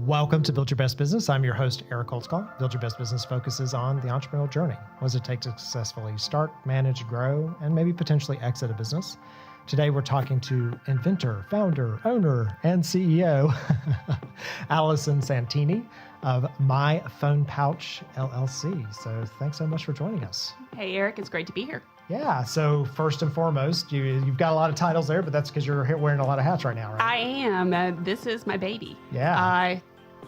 Welcome to Build Your Best Business. I'm your host, Eric Holtzclaw. Build Your Best Business focuses on the entrepreneurial journey. What does it take to successfully start, manage, grow, and maybe potentially exit a business? Today, we're talking to inventor, founder, owner, and CEO, Allison Santini of MyPhonePouch, LLC. So thanks so much for joining us. Hey, Eric, it's great to be here. Yeah, so first and foremost, you've got a lot of titles there, but that's because you're wearing a lot of hats right now, right? I am. This is my baby. Yeah. I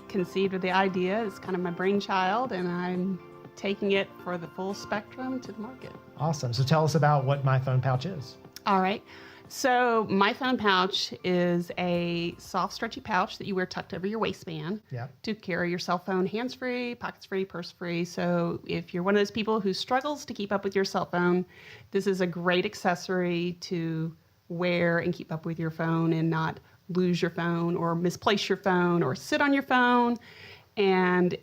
conceived of the idea. It's kind of my brainchild, and I'm taking it for the full spectrum to the market. Awesome. So tell us about what MyPhonePouch is. All right. So MyPhonePouch is a soft, stretchy pouch that you wear tucked over your waistband to carry your cell phone hands-free, pockets-free, purse-free. So if you're one of those people who struggles to keep up with your cell phone, this is a great accessory to wear and keep up with your phone and not lose your phone or misplace your phone or sit on your phone. And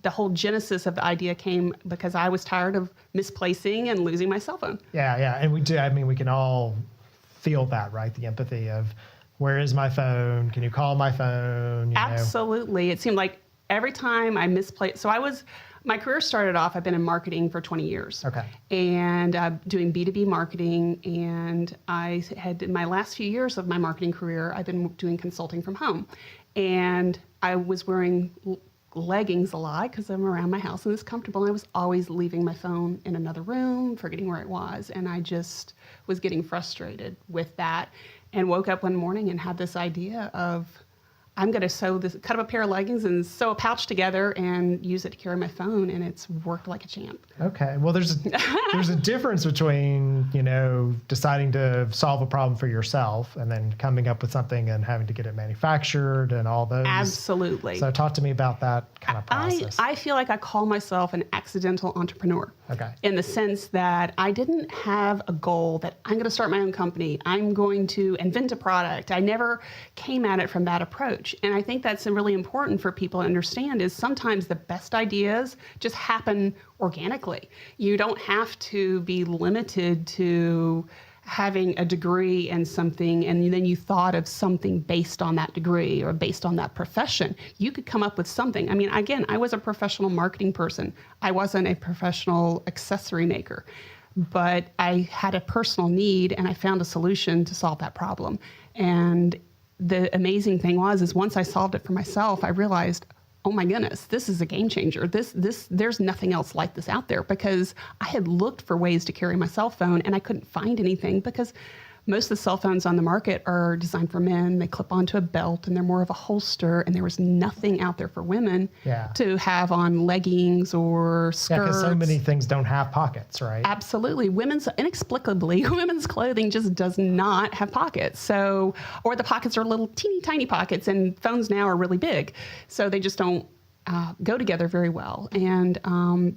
the whole genesis of the idea came because I was tired of misplacing and losing my cell phone. Yeah. And we do. I mean, we can all feel that, right? The empathy of where is my phone? Can you call my phone? Absolutely. It seemed like every time I misplaced. So my career started off, I've been in marketing for 20 years. Okay. And doing B2B marketing. And I had, in my last few years of my marketing career, I've been doing consulting from home. And I was wearing leggings a lot because I'm around my house and it's comfortable. And I was always leaving my phone in another room, forgetting where it was. And I just was getting frustrated with that and woke up one morning and had this idea of, I'm going to cut up a pair of leggings and sew a pouch together and use it to carry my phone, and it's worked like a champ. Okay. Well, there's a difference between, deciding to solve a problem for yourself and then coming up with something and having to get it manufactured and all those. Absolutely. So talk to me about that kind of process. I feel like I call myself an accidental entrepreneur. Okay. In the sense that I didn't have a goal that I'm going to start my own company. I'm going to invent a product. I never came at it from that approach. And I think that's really important for people to understand is sometimes the best ideas just happen organically. You don't have to be limited to having a degree in something and then you thought of something based on that degree or based on that profession. You could come up with something. I mean, again, I was a professional marketing person. I wasn't a professional accessory maker, but I had a personal need and I found a solution to solve that problem. And the amazing thing is once I solved it for myself, I realized, oh my goodness, this is a game changer. There's nothing else like this out there because I had looked for ways to carry my cell phone and I couldn't find anything because most of the cell phones on the market are designed for men. They clip onto a belt and they're more of a holster, and there was nothing out there for women to have on leggings or skirts. Yeah, because so many things don't have pockets, right? Absolutely. Inexplicably, women's clothing just does not have pockets. Or the pockets are little teeny tiny pockets, and phones now are really big. So they just don't go together very well. And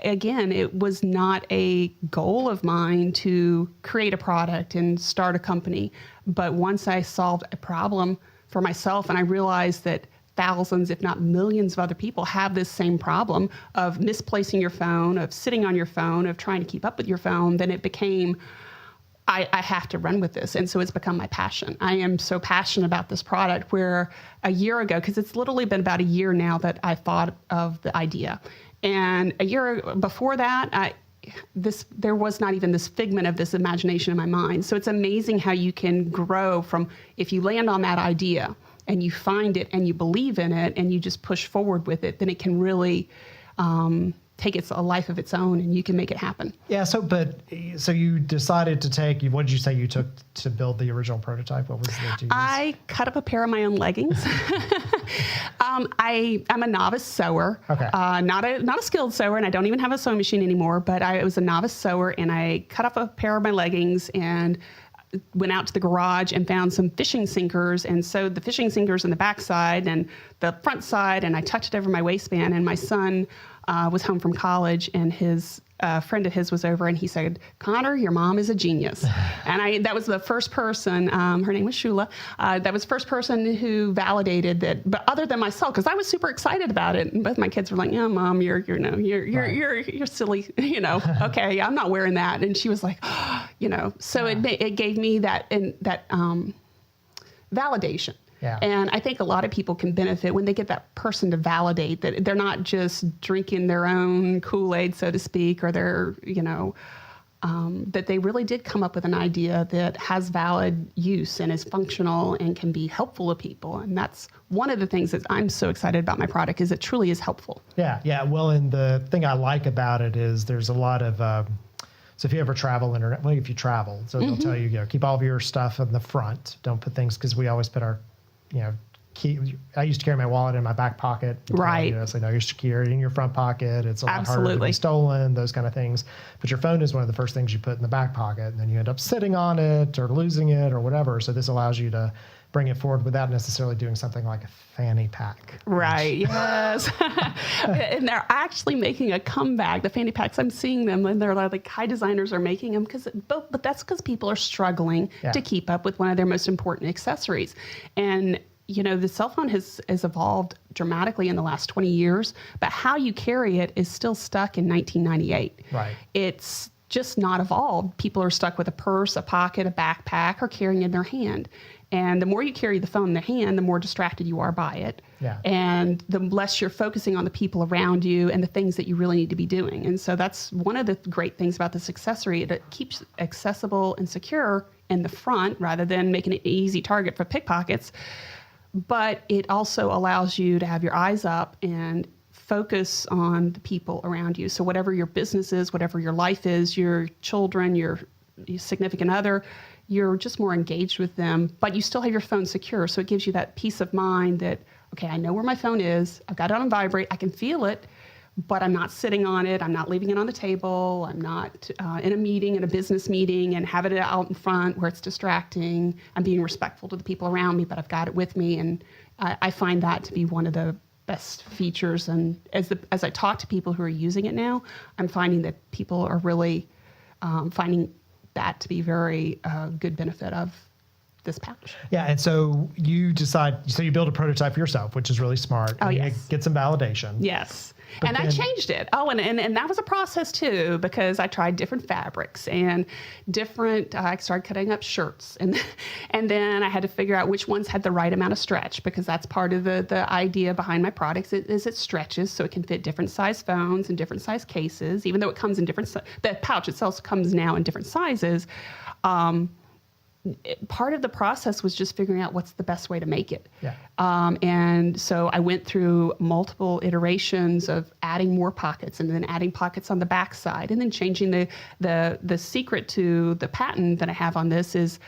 again, it was not a goal of mine to create a product and start a company. But once I solved a problem for myself and I realized that thousands, if not millions of other people have this same problem of misplacing your phone, of sitting on your phone, of trying to keep up with your phone, then it became, I have to run with this. And so it's become my passion. I am so passionate about this product where a year ago, because it's literally been about a year now that I thought of the idea. And a year before that, there was not even this figment of this imagination in my mind. So it's amazing how you can grow from, if you land on that idea and you find it and you believe in it and you just push forward with it, then it can really take a life of its own and you can make it happen. Yeah. So you decided to what did you say you took to build the original prototype? What was the I cut up a pair of my own leggings. I'm a novice sewer, not a skilled sewer, and I don't even have a sewing machine anymore, but I was a novice sewer, and I cut up a pair of my leggings and went out to the garage and found some fishing sinkers and sewed the fishing sinkers in the back side and the front side, and I tucked it over my waistband, and my son was home from college, and a friend of his was over, and he said, "Connor, your mom is a genius." And that was the first person, her name was Shula, that was the first person who validated that, but other than myself, because I was super excited about it. And both my kids were like, "Yeah, Mom, you're silly, okay, I'm not wearing that." And she was like, so it gave me that validation. Yeah. And I think a lot of people can benefit when they get that person to validate that they're not just drinking their own Kool-Aid, so to speak, or they're, that they really did come up with an idea that has valid use and is functional and can be helpful to people. And that's one of the things that I'm so excited about my product, is it truly is helpful. Yeah. Well, and the thing I like about it is there's a lot of, so if you ever travel if you travel, so they'll tell you, keep all of your stuff in the front. Don't put things, because we always put our, key. I used to carry my wallet in my back pocket. Right. So no, you're secure in your front pocket. It's a lot harder to be stolen, those kind of things. But your phone is one of the first things you put in the back pocket, and then you end up sitting on it or losing it or whatever. So this allows you to bring it forward without necessarily doing something like a fanny pack. Right. Yes. And they're actually making a comeback. The fanny packs, I'm seeing them, and they're like high designers are making them but that's because people are struggling to keep up with one of their most important accessories. And the cell phone has evolved dramatically in the last 20 years, but how you carry it is still stuck in 1998. Right. It's just not evolved. People are stuck with a purse, a pocket, a backpack, or carrying it in their hand. And the more you carry the phone in the hand, the more distracted you are by it. Yeah. And the less you're focusing on the people around you and the things that you really need to be doing. And so that's one of the great things about this accessory. It keeps accessible and secure in the front rather than making it an easy target for pickpockets. But it also allows you to have your eyes up and focus on the people around you. So whatever your business is, whatever your life is, your children, your significant other, you're just more engaged with them, but you still have your phone secure. So it gives you that peace of mind that, okay, I know where my phone is. I've got it on vibrate. I can feel it, but I'm not sitting on it. I'm not leaving it on the table. I'm not in a business meeting and having it out in front where it's distracting. I'm being respectful to the people around me, but I've got it with me. And I find that to be one of the best features. And as I talk to people who are using it now, I'm finding that people are really finding that to be very good benefit of this pouch. Yeah, and so you build a prototype for yourself, which is really smart. Oh, and yes. You get some validation. Yes. But I changed it. Oh, and that was a process too, because I tried different fabrics and I started cutting up shirts. And then I had to figure out which ones had the right amount of stretch, because that's part of the idea behind my products is it stretches so it can fit different size phones and different size cases, even though it comes in the pouch itself comes now in different sizes. Part of the process was just figuring out what's the best way to make it. Yeah. And so I went through multiple iterations of adding more pockets and then adding pockets on the back side and then changing the secret to the patent that I have on this is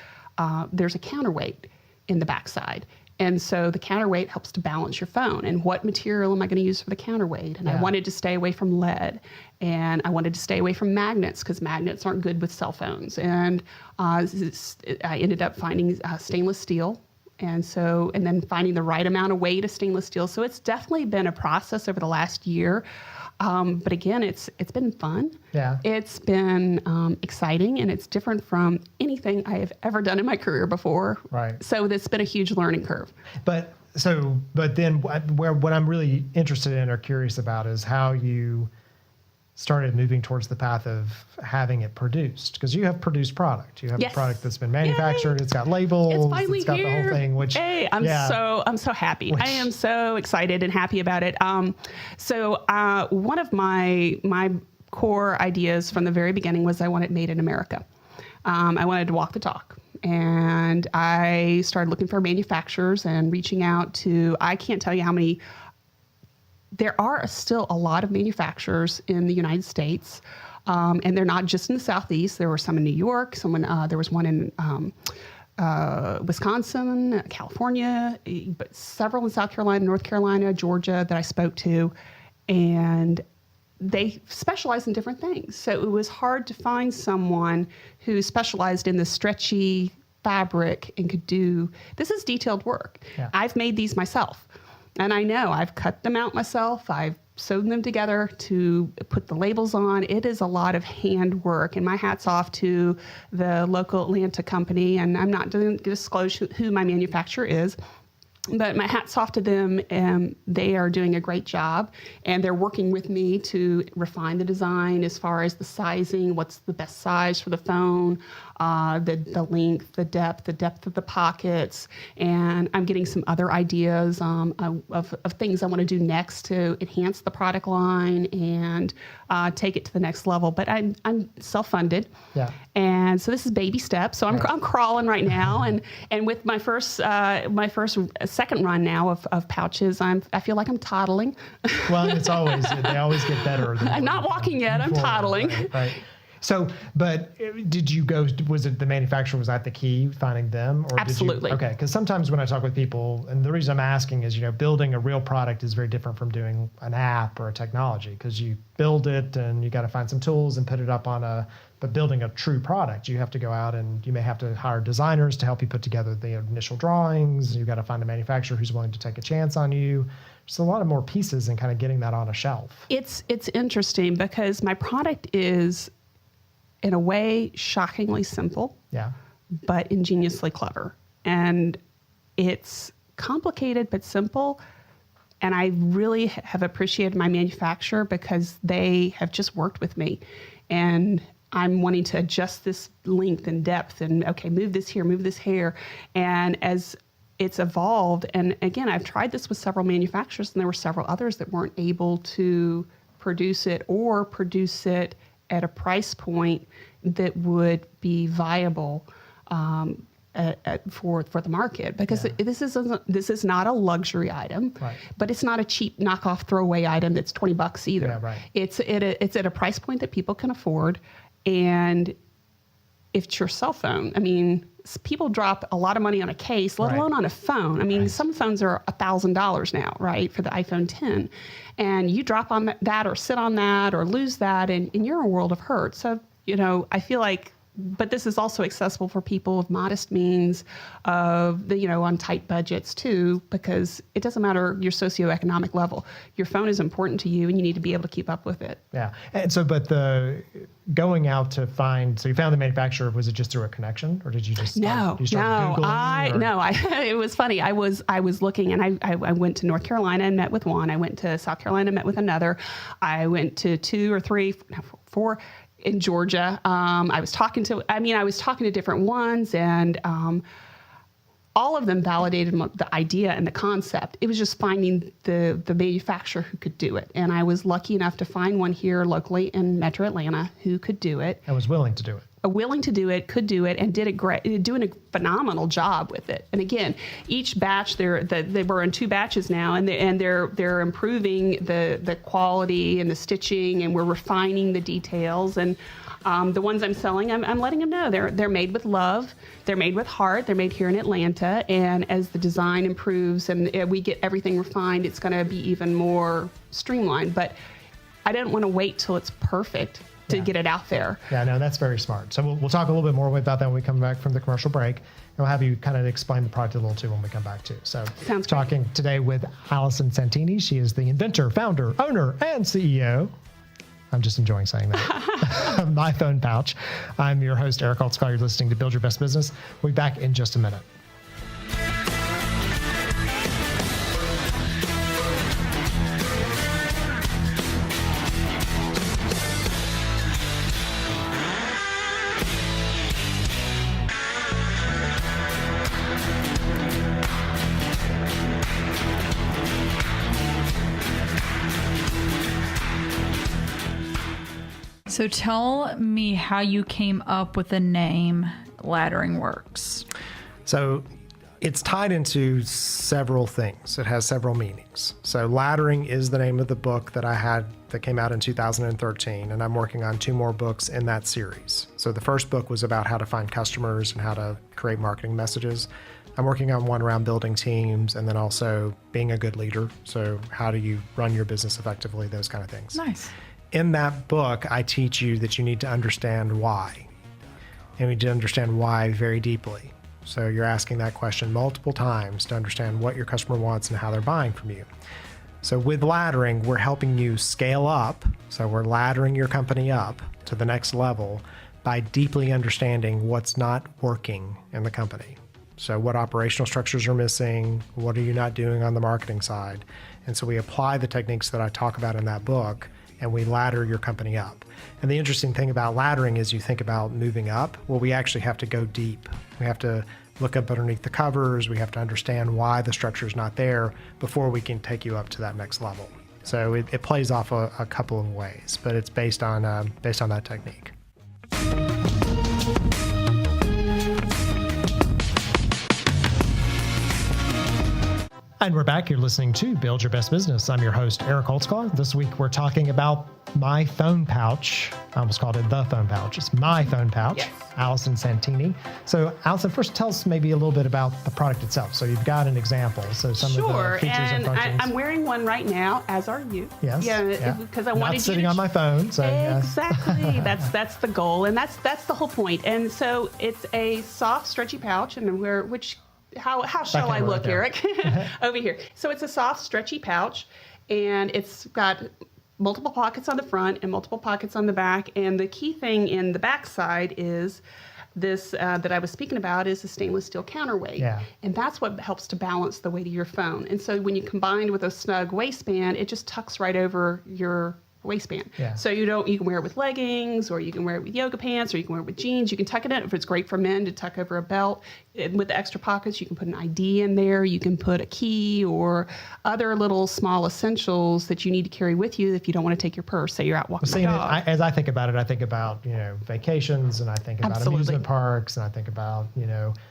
there's a counterweight in the back side. And so the counterweight helps to balance your phone. And what material am I going to use for the counterweight? And I wanted to stay away from lead. And I wanted to stay away from magnets because magnets aren't good with cell phones. And I ended up finding stainless steel. And then finding the right amount of weight of stainless steel. So it's definitely been a process over the last year. But again, it's been fun. Yeah. It's been exciting, and it's different from anything I have ever done in my career before. Right. So it's been a huge learning curve. But then what I'm really interested in or curious about is how you started moving towards the path of having it produced, because you have produced product. You have a product that's been manufactured. Yay. It's got labels. It's finally got here. The whole thing. Which I'm so happy. I am so excited and happy about it. One of my core ideas from the very beginning was I wanted made in America. I wanted to walk the talk. And I started looking for manufacturers and reaching out to, I can't tell you how many. There are still a lot of manufacturers in the United States, and they're not just in the Southeast. There were some in New York. There was one in Wisconsin, California, but several in South Carolina, North Carolina, Georgia that I spoke to, and they specialize in different things. So it was hard to find someone who specialized in the stretchy fabric and could do, this is detailed work. Yeah. I've made these myself. And I know I've cut them out myself. I've sewed them together to put the labels on. It is a lot of hand work. And my hat's off to the local Atlanta company. And I'm not going to disclose who my manufacturer is, but my hat's off to them. And they are doing a great job. And they're working with me to refine the design as far as the sizing, what's the best size for the phone, the length, the depth of the pockets, and I'm getting some other ideas of things I want to do next to enhance the product line and take it to the next level. But I'm self-funded, and so this is baby steps. So I'm crawling right now, and with my second run now of pouches, I feel like I'm toddling. Well, they always get better. I'm not walking yet. I'm toddling. Right. So, but did you go, was it the manufacturer, was that the key, finding them? Or Absolutely. Okay, because sometimes when I talk with people, and the reason I'm asking is, building a real product is very different from doing an app or a technology, because you build it and you got to find some tools and put it up but building a true product, you have to go out and you may have to hire designers to help you put together the initial drawings. You got to find a manufacturer who's willing to take a chance on you. There's a lot of more pieces in kind of getting that on a shelf. It's interesting because my product is, in a way, shockingly simple, but ingeniously clever. And it's complicated but simple. And I really have appreciated my manufacturer because they have just worked with me. And I'm wanting to adjust this length and depth and, okay, move this here. And as it's evolved, and again, I've tried this with several manufacturers, and there were several others that weren't able to produce it or produce it at a price point that would be viable for the market, because this is not a luxury item, but it's not a cheap knockoff throwaway item that's $20 either. Yeah, right. It's at a price point that people can afford, and if it's your cell phone, I mean, people drop a lot of money on a case, let alone on a phone. I mean, some phones are $1,000 now, right, for the iPhone 10. And you drop on that or sit on that or lose that, and you're in a world of hurt. So, I feel like, but this is also accessible for people of modest means, on tight budgets too, because it doesn't matter your socioeconomic level. Your phone is important to you, and you need to be able to keep up with it. Yeah. And so, but going out to find, so you found the manufacturer, was it just through a connection, or did you just start Googling? It was funny. I was looking, and I went to North Carolina and met with one. I went to South Carolina and met with another. I went to 4 in Georgia. I was talking to different ones, and all of them validated the idea and the concept. It was just finding the manufacturer who could do it. And I was lucky enough to find one here locally in Metro Atlanta who could do it. And was willing to do it. Could do it, and doing a phenomenal job with it. And again, each batch, they were in 2 batches now, and they're improving the quality and the stitching, and we're refining the details. And the ones I'm selling, I'm letting them know they're made with love, they're made with heart, they're made here in Atlanta. And as the design improves and we get everything refined, it's going to be even more streamlined. But I didn't want to wait till it's perfect to get it out there. Yeah, no, that's very smart. So we'll talk a little bit more about that when we come back from the commercial break. And we'll have you kind of explain the product a little too when we come back too. So Sounds talking great. Today with Allison Santini. She is the inventor, founder, owner, and CEO. I'm just enjoying saying that. MyPhonePouch. I'm your host, Eric Holtzclaw. You're listening to Build Your Best Business. We'll be back in just a minute. So tell me how you came up with the name Laddering Works. So it's tied into several things. It has several meanings. So Laddering is the name of the book that I had that came out in 2013, and I'm working on 2 more books in that series. So the first book was about how to find customers and how to create marketing messages. I'm working on one around building teams and then also being a good leader. So how do you run your business effectively, those kind of things. Nice. In that book, I teach you that you need to understand why. And we need to understand why very deeply. So you're asking that question multiple times to understand what your customer wants and how they're buying from you. So with laddering, we're helping you scale up. So we're laddering your company up to the next level by deeply understanding what's not working in the company. So what operational structures are missing? What are you not doing on the marketing side? And so we apply the techniques that I talk about in that book and we ladder your company up. And the interesting thing about laddering is you think about moving up. Well, we actually have to go deep. We have to look up underneath the covers. We have to understand why the structure is not there before we can take you up to that next level. So it plays off a couple of ways, but it's based on that technique. And we're back. You're listening to Build Your Best Business. I'm your host, Eric Holtzclaw. This week, we're talking about MyPhonePouch. I almost called it the phone pouch. It's MyPhonePouch. Yes. Allison Santini. So, Allison, first tell us maybe a little bit about the product itself. So you've got an example. So some of the features and functions. I'm wearing one right now, as are you. Yes. Yeah, because I wanted Not you sitting to on my phone. So exactly. That's the goal, and that's the whole point. And so it's a soft, stretchy pouch, and how shall I look, Eric? Over here. So it's a soft, stretchy pouch, and it's got multiple pockets on the front and multiple pockets on the back. And the key thing in the back side is this that I was speaking about is a stainless steel counterweight. Yeah. And that's what helps to balance the weight of your phone. And so when you combine with a snug waistband, it just tucks right over your waistband. Yeah. So you can wear it with leggings, or you can wear it with yoga pants, or you can wear it with jeans. You can tuck it in. If it's great for men to tuck over a belt. And with the extra pockets, you can put an ID in there. You can put a key or other little small essentials that you need to carry with you if you don't want to take your purse. Say you're out walking the dog. As I think about it, I think about, vacations, and I think about Absolutely. amusement parks, and I think about,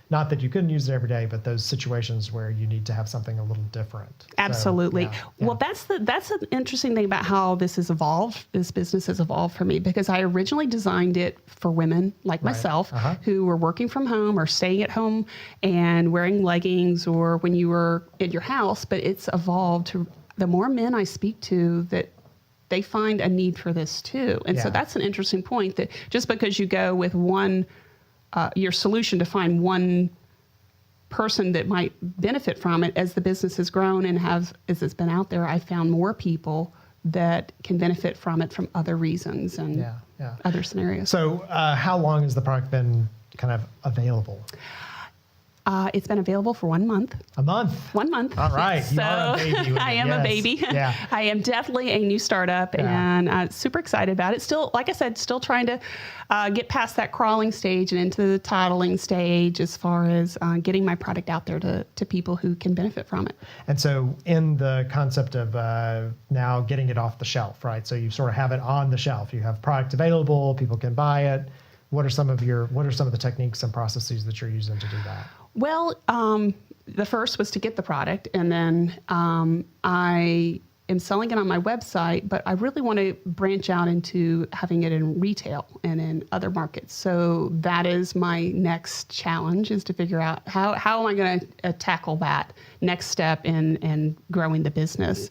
not that you couldn't use it every day, but those situations where you need to have something a little different. Absolutely. So, yeah. Well, that's an interesting thing about how this has evolved. This business has evolved for me because I originally designed it for women like myself who were working from home or staying at home and wearing leggings, or when you were in your house. But it's evolved to the more men I speak to that they find a need for this too. And so that's an interesting point, that just because you go with one, your solution to find one person that might benefit from it, as the business has grown and as it's been out there, I found more people that can benefit from it from other reasons and other scenarios. So how long has the product been kind of available? It's been available for 1 month. A month? 1 month. All right. So you are a baby. I am a baby. Yeah. I am definitely a new startup, and super excited about it. Still, like I said, still trying to get past that crawling stage and into the toddling stage as far as getting my product out there to people who can benefit from it. And so in the concept of now getting it off the shelf, right? So you sort of have it on the shelf. You have product available. People can buy it. What are some of the techniques and processes that you're using to do that? Well, the first was to get the product, and then I am selling it on my website, but I really want to branch out into having it in retail and in other markets. So that is my next challenge, is to figure out how am I going to tackle that next step in growing the business.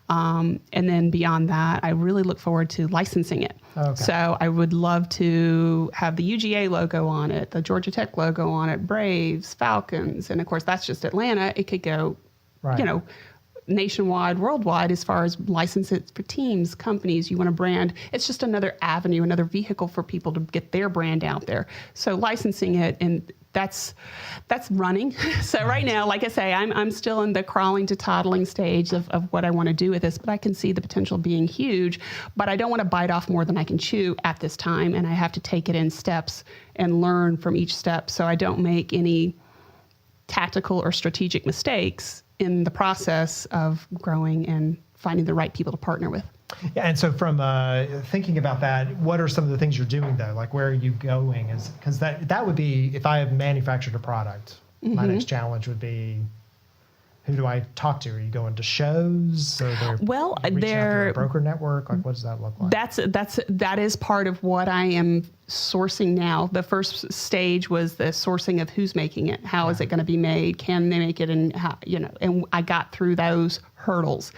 And then beyond that, I really look forward to licensing it. Okay. So I would love to have the UGA logo on it, the Georgia Tech logo on it, Braves, Falcons. And of course, that's just Atlanta. It could go, nationwide, worldwide, as far as license it for teams, companies. You want to brand. It's just another avenue, another vehicle for people to get their brand out there. So licensing it, and that's running. So right now, like I say, I'm still in the crawling to toddling stage of what I want to do with this, but I can see the potential being huge. But I don't want to bite off more than I can chew at this time, and I have to take it in steps and learn from each step so I don't make any tactical or strategic mistakes in the process of growing and finding the right people to partner with. Yeah, and so from thinking about that, what are some of the things you're doing though? Like, where are you going? Because that would be, if I have manufactured a product, my next challenge would be, who do I talk to? Are you going to shows? Or they're a broker network? Like, what does that look like? That is part of what I am sourcing now. The first stage was the sourcing of who's making it. How is it going to be made? Can they make it? And how, and I got through those hurdles.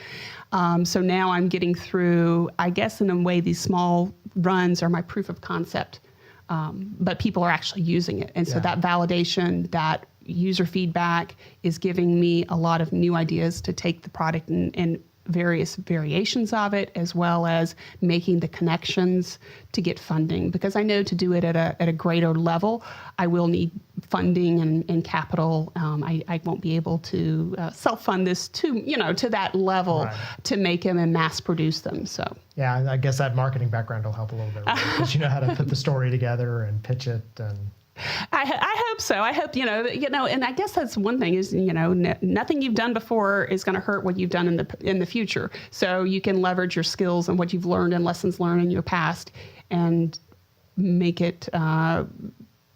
So now I'm getting through, I guess in a way, these small runs are my proof of concept. But people are actually using it. And so that validation, that user feedback is giving me a lot of new ideas to take the product and various variations of it, as well as making the connections to get funding. Because I know to do it at a greater level, I will need funding and capital. I won't be able to self-fund this to that level to make them and mass produce them. So yeah, I guess that marketing background will help a little bit because you know how to put the story together and pitch it. And I hope so. I hope, and I guess that's one thing is, nothing you've done before is going to hurt what you've done in the future. So you can leverage your skills and what you've learned and lessons learned in your past and make it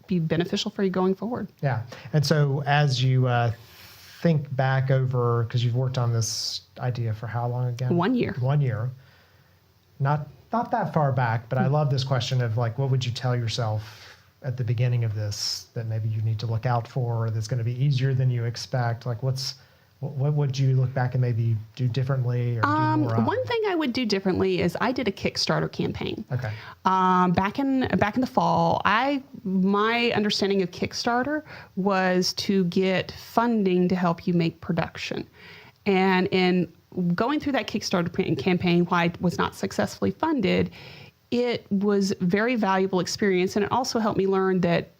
be beneficial for you going forward. Yeah. And so as you think back over, because you've worked on this idea for how long again? 1 year. 1 year. Not that far back, but I love this question of like, what would you tell yourself at the beginning of this that maybe you need to look out for, or that's going to be easier than you expect? Like what would you look back and maybe do differently or do more of? One thing I would do differently is I did a Kickstarter campaign. Okay. Back in the fall, my understanding of Kickstarter was to get funding to help you make production. And in going through that Kickstarter campaign, why it was not successfully funded, it was very valuable experience, and it also helped me learn that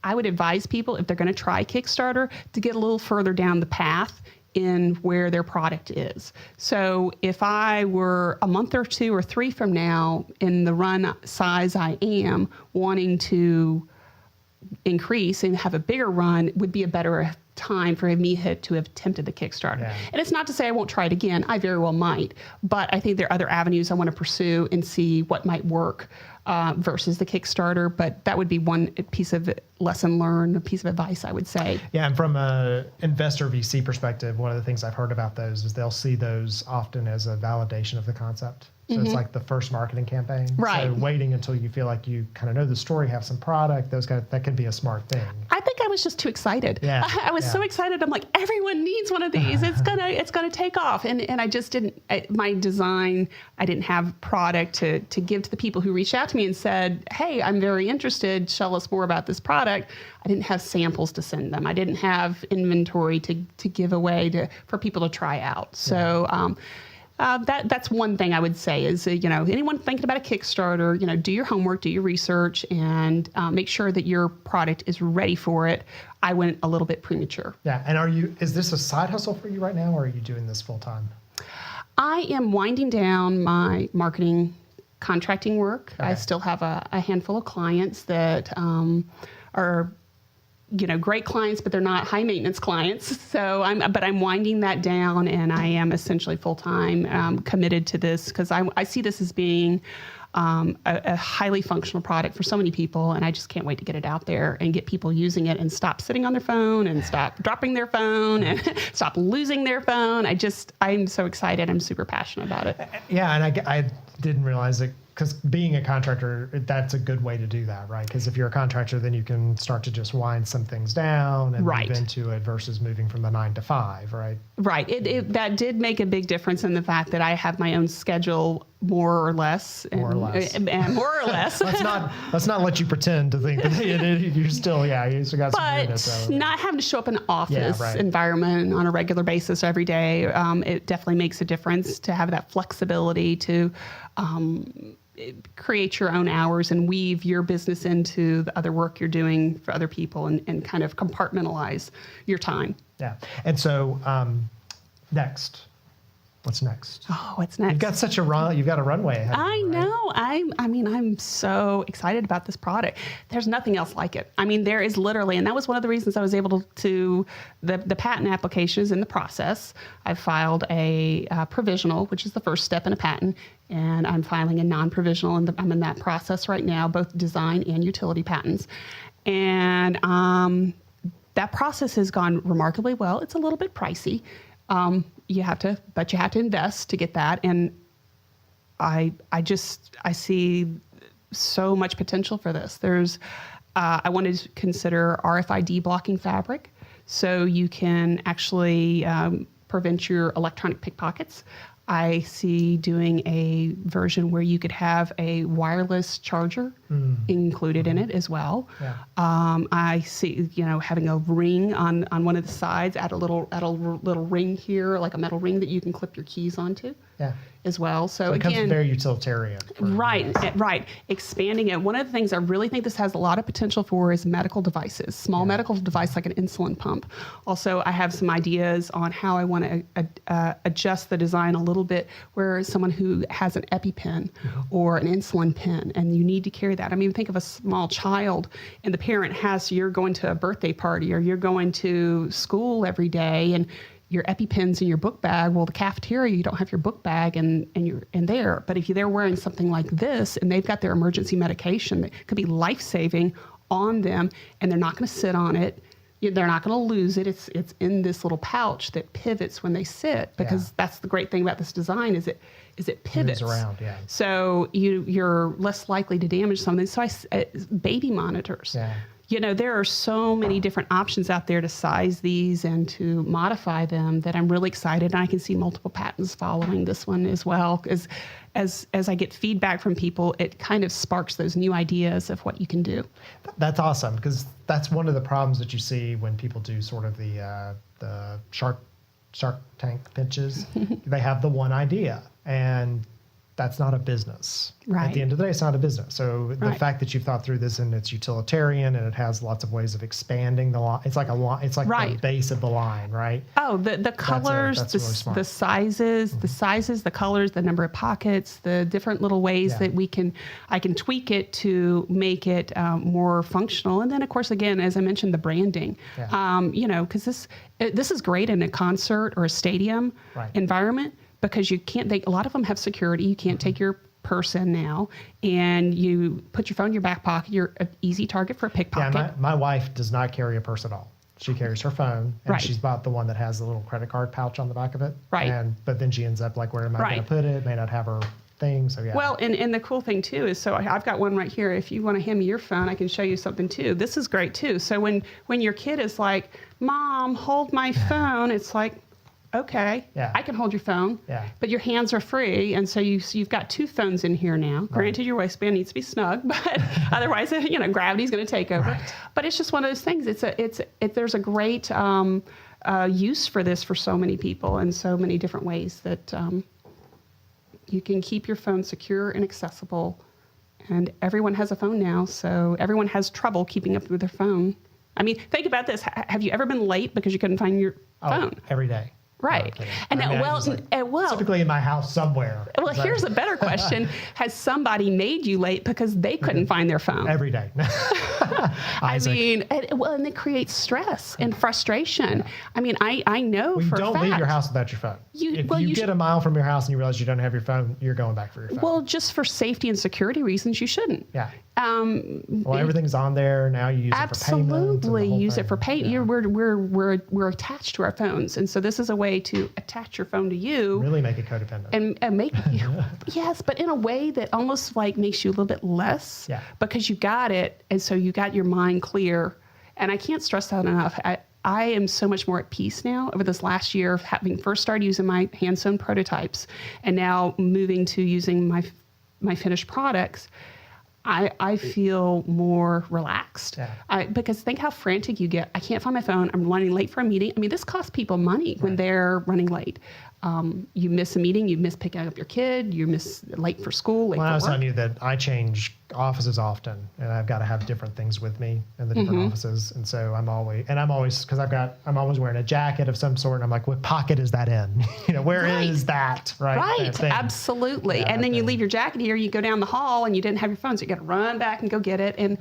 I would advise people, if they're going to try Kickstarter, to get a little further down the path in where their product is. So if I were a month or 2 or 3 from now in the run size I am, wanting to increase and have a bigger run, would be a better time for me to have attempted the Kickstarter. Yeah. And it's not to say I won't try it again. I very well might. But I think there are other avenues I want to pursue and see what might work versus the Kickstarter. But that would be one piece of lesson learned, a piece of advice I would say. Yeah, and from an investor VC perspective, one of the things I've heard about those is they'll see those often as a validation of the concept. So it's like the first marketing campaign. Right. So waiting until you feel like you kind of know the story, have some product, that could be a smart thing. I think I was just too excited. Yeah. I was so excited. I'm like, everyone needs one of these. It's gonna take off. And I just didn't. My design, I didn't have product to give to the people who reached out to me and said, "Hey, I'm very interested. Tell us more about this product." I didn't have samples to send them. I didn't have inventory to give away for people to try out. So. That's one thing I would say is, anyone thinking about a Kickstarter, do your homework, do your research, and make sure that your product is ready for it. I went a little bit premature. Yeah. And is this a side hustle for you right now, or are you doing this full time? I am winding down my marketing contracting work. Okay. I still have a handful of clients that are great clients, but they're not high maintenance clients. So I'm winding that down, and I am essentially full time committed to this because I see this as being a highly functional product for so many people, and I just can't wait to get it out there and get people using it and stop sitting on their phone and stop dropping their phone and stop losing their phone. I'm so excited. I'm super passionate about it. Yeah, and I didn't realize it. Because being a contractor, that's a good way to do that, right? Because if you're a contractor, then you can start to just wind some things down and move into it versus moving from the 9 to 5, right? Right. That did make a big difference in the fact that I have my own schedule more or less. More or less. Let's not let you pretend to think that you're still, you still got some units. But not having to show up in an office environment on a regular basis every day, it definitely makes a difference to have that flexibility to create your own hours and weave your business into the other work you're doing for other people and kind of compartmentalize your time. Yeah. And so next. What's next? Oh, what's next? You've got a runway ahead of you, I know. I'm so excited about this product. There's nothing else like it. There is literally, and that was one of the reasons I was able to the patent application is in the process. I filed a provisional, which is the first step in a patent, and I'm filing a non-provisional, and I'm in that process right now, both design and utility patents. And that process has gone remarkably well. It's a little bit pricey. You have to invest to get that. And I see so much potential for this. I wanted to consider RFID blocking fabric. So you can actually prevent your electronic pickpockets. I see doing a version where you could have a wireless charger included in it as well. Yeah. I see, having a ring on one of the sides, add a little ring here, like a metal ring that you can clip your keys onto. Yeah. As well. So it again, becomes very utilitarian. Right. Expanding it. One of the things I really think this has a lot of potential for is medical devices, small medical device like an insulin pump. Also, I have some ideas on how I want to adjust the design a little bit where someone who has an EpiPen or an insulin pen, and you need to carry that. I mean, think of a small child and the parent you're going to a birthday party or you're going to school every day and your EpiPens in your book bag. Well, the cafeteria, you don't have your book bag and you're in there. But if they're wearing something like this and they've got their emergency medication that could be life-saving on them and they're not going to sit on it, they're not going to lose it. It's in this little pouch that pivots when they sit, because that's the great thing about this design is it pivots moves around. Yeah. So you're less likely to damage something. So baby monitors. Yeah. There are so many different options out there to size these and to modify them that I'm really excited. And I can see multiple patents following this one as well. As I get feedback from people, it kind of sparks those new ideas of what you can do. That's awesome, because that's one of the problems that you see when people do sort of the Shark Tank pitches. They have the one idea, and that's not a business. Right. At the end of the day, it's not a business. So the fact that you've thought through this and it's utilitarian and it has lots of ways of expanding the line, it's like the base of the line, right? Oh, the colors, that's really smart. the sizes, the colors, the number of pockets, the different little ways that I can tweak it to make it more functional. And then, of course, again, as I mentioned, the branding. Yeah. Because this is great in a concert or a stadium environment. Because you can't, a lot of them have security. You can't take your purse in now, and you put your phone in your back pocket. You're an easy target for a pickpocket. Yeah, my wife does not carry a purse at all. She carries her phone, and she's bought the one that has the little credit card pouch on the back of it. Right. But then she ends up like, where am I going to put it? May not have her thing. So yeah. Well, and the cool thing too is, so I've got one right here. If you want to hand me your phone, I can show you something too. This is great too. So when your kid is like, "Mom, hold my phone," it's like, okay, I can hold your phone, but your hands are free, and so you've got two phones in here now. Granted, your waistband needs to be snug, but otherwise, gravity's going to take over. Right. But it's just one of those things. There's a great use for this for so many people in so many different ways that you can keep your phone secure and accessible. And everyone has a phone now, so everyone has trouble keeping up with their phone. I mean, think about this. Have you ever been late because you couldn't find your phone? Every day. Right. Typically in my house somewhere. Well, here's a better question. Has somebody made you late because they couldn't find their phone? Every day. I mean, and it creates stress and frustration. I mean, I know for a fact. You don't leave your house without your phone. If you get a mile from your house and you realize you don't have your phone, you're going back for your phone. Well, just for safety and security reasons, you shouldn't. Yeah. Everything's on there now. You use it for payment. Absolutely, use it for payment. Yeah. We're attached to our phones, and so this is a way to attach your phone to you. Really make it codependent. And make yes, but in a way that almost like makes you a little bit less. Yeah. Because you got it, and so you got your mind clear. And I can't stress that enough. I am so much more at peace now over this last year of having first started using my hand-sewn prototypes and now moving to using my finished products. I feel more relaxed because think how frantic you get. I can't find my phone. I'm running late for a meeting. I mean, this costs people money when they're running late. You miss a meeting, you miss picking up your kid, you miss late for school, late for work. I was telling you that I change offices often, and I've got to have different things with me in the different offices. And so I'm always because I'm always wearing a jacket of some sort, and I'm like, what pocket is that in? Where is that? Right, absolutely. And then you leave your jacket here, you go down the hall, and you didn't have your phone, so you got to run back and go get it. And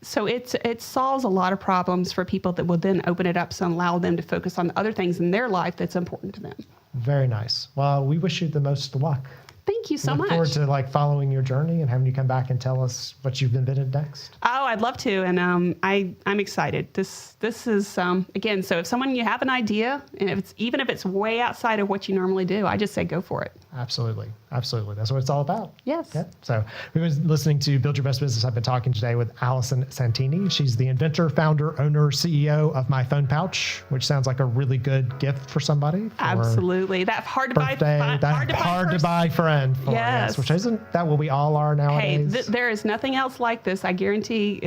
so it solves a lot of problems for people that will then open it up and allow them to focus on the other things in their life that's important to them. Very nice. Well, we wish you the most luck. Thank you so much. Look forward to following your journey and having you come back and tell us what you've invented next. Oh, I'd love to, and I'm excited. This is again. So if you have an idea, and even if it's way outside of what you normally do, I just say go for it. Absolutely. That's what it's all about. Yes. Yeah. So we've been listening to Build Your Best Business. I've been talking today with Allison Santini. She's the inventor, founder, owner, CEO of MyPhonePouch, which sounds like a really good gift for somebody. Absolutely. That hard to birthday, buy. Hard to buy friend. For, yes. Which isn't that what we all are nowadays? Hey, there is nothing else like this. I guarantee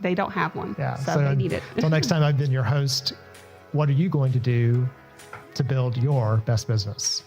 they don't have one. Yeah. So they need it. Until next time, I've been your host. What are you going to do to build your best business?